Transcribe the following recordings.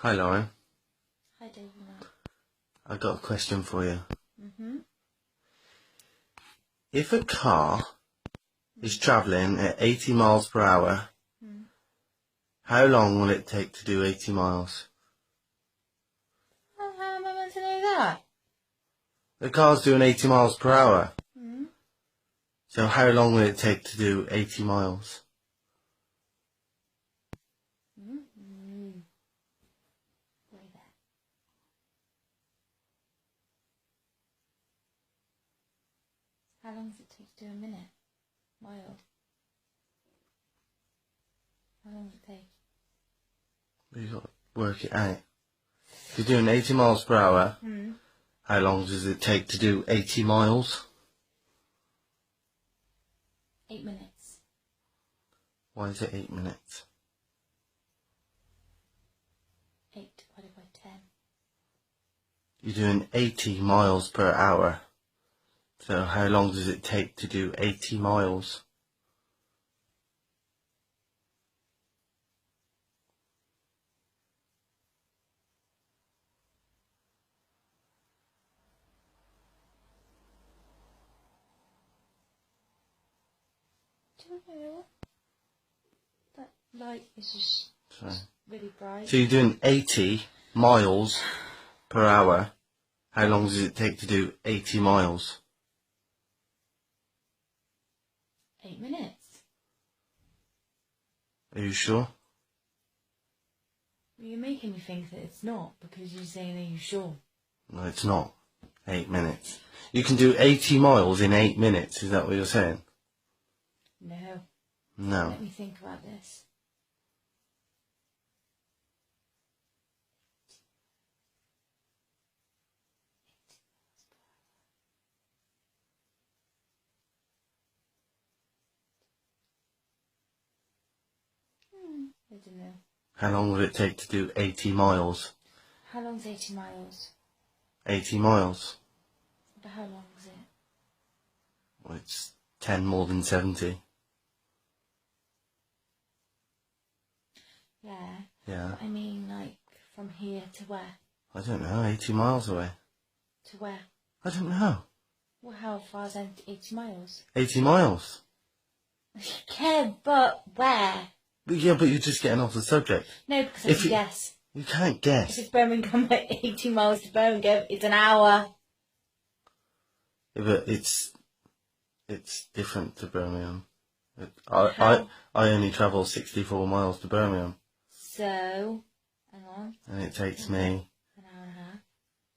Hi Lauren, Hi David. I've got a question for you. Mm-hmm. If a car is travelling at 80 miles per hour, how long will it take to do 80 miles? Well, how am I meant to know that? The car's doing 80 miles per hour, Mm-hmm. so how long will it take to do 80 miles? Mm-hmm. Wait there. How long does it take to do a minute? Mile. How long does it take? You've got to work it out. If you're doing 80 miles per hour, Mm-hmm. how long does it take to do 80 miles? 8 minutes. Why is it 8 minutes? 8 divided by 10. You're doing 80 miles per hour, so how long does it take to do 80 miles? Do you know? That light is just really bright. So you're doing 80 miles per hour. How long does it take to do 80 miles? 8 minutes. Are you sure? Well, you're making me think that it's not because you're saying, are you sure? No, it's not. 8 minutes. You can do 80 miles in 8 minutes. Is that what you're saying? No. No. Let me think about this. I don't know. How long will it take to do 80 miles? How long's 80 miles? 80 miles. But how long is it? Well, it's 10 more than 70. Yeah. Yeah. But I mean, like, from here to where? I don't know. 80 miles away. To where? I don't know. Well, how far is 80 miles? 80 miles. Okay, but where? But yeah, but you're just getting off the subject. No, because I If can you, guess. you can't If guess. it's Birmingham, like 80 miles to Birmingham, it's an hour. Yeah, but it's different to Birmingham. How? I only travel 64 miles to Birmingham, So, hang on, and it takes me an hour and a half.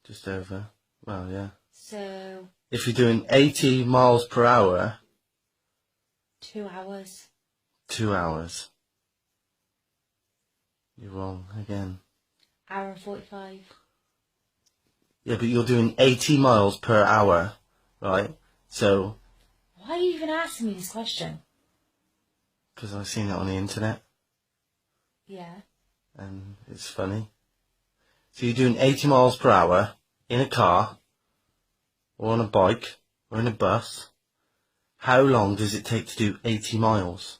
just over, well, yeah. So, If you're doing 80 miles per hour, 2 hours. 2 hours. You're wrong again. Hour and 45. Yeah, but you're doing 80 miles per hour, right? So, Why are you even asking me this question? because I've seen it on the internet, Yeah. and it's funny. So you're doing 80 miles per hour in a car, or on a bike, or in a bus. How long does it take to do 80 miles?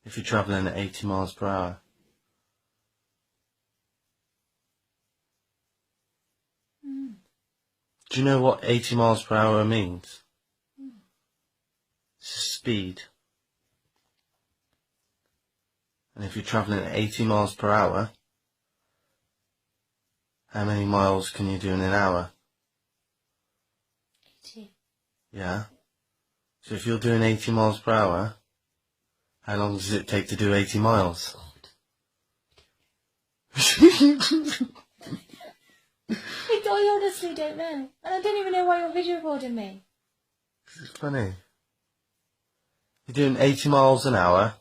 If you're travelling at 80 miles per hour. Do you know what 80 miles per hour means? It's speed. And if you're travelling at 80 miles per hour, how many miles can you do in an hour? 80. Yeah. So if you're doing 80 miles per hour, how long does it take to do 80 miles? I honestly don't know. And I don't even know why you're video recording me. It's funny. You're doing 80 miles an hour.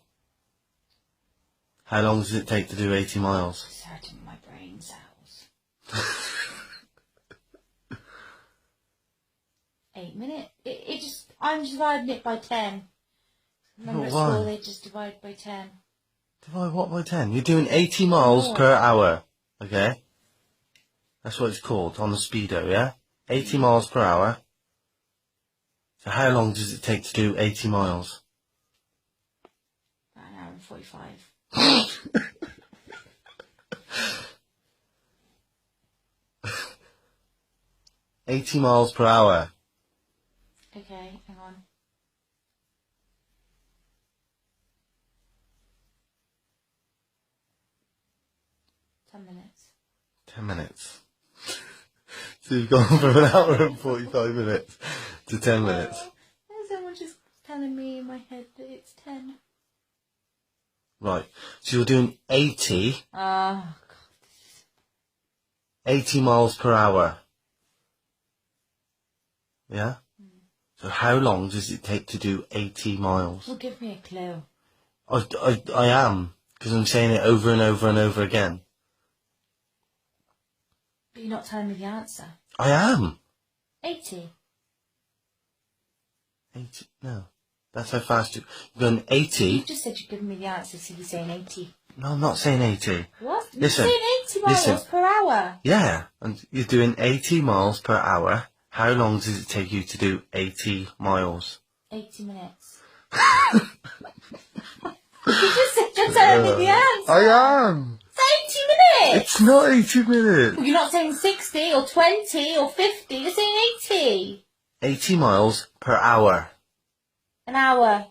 How long does it take to do 80 miles? It's hurting my brain cells. 8 minutes. I'm dividing it by 10. Remember at Why? school they just divide by 10. Divide what by 10? You're doing 80 miles per hour. Okay? That's what it's called on the speedo, yeah? 80 miles per hour. So how long does it take to do 80 miles? About an hour and 45. $80 miles per hour. Okay, hang on. 10 minutes. 10 minutes. So you've gone from an hour and 45 minutes to 10 minutes. Oh, someone just telling me in my head that it's 10. Right. So you're doing 80 Oh, 80 miles per hour. Yeah? So how long does it take to do 80 miles? well, give me a clue. I am, because I'm saying it over and over and over again. But you're not telling me the answer. I am. 80. 80, no. That's how fast you're going 80. You just said you're giving me the answer, so you're saying 80. No, I'm not saying 80. What? Listen, You're saying 80 miles listen. per hour. Yeah, and you're doing 80 miles per hour. How long does it take you to do 80 miles? 80 minutes. You just said you're telling me the answer. I am. It's 80 minutes. It's not 80 minutes. You're not saying 60 or 20 or 50. You're saying 80. 80 miles per hour. An hour.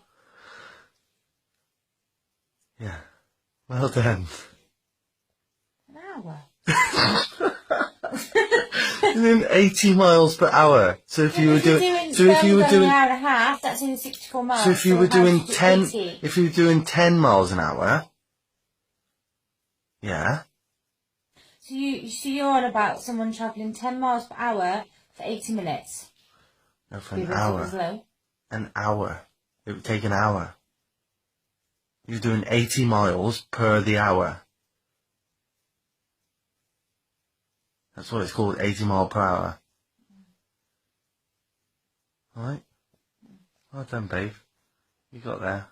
Yeah. Well done. An hour. And then 80 miles per hour. So if you were doing, so if you were doing, an hour and a half, that's only 64 miles. so if you were doing how do you do 10, 80? if you were doing 10 miles an hour, yeah, So you're on about someone travelling 10 miles per hour for 80 minutes. no, for Give an it as hour, low. an hour. It would take an hour. You're doing 80 miles per the hour. That's what it's called, 80 mile per hour. Alright? Well done, babe. You got there.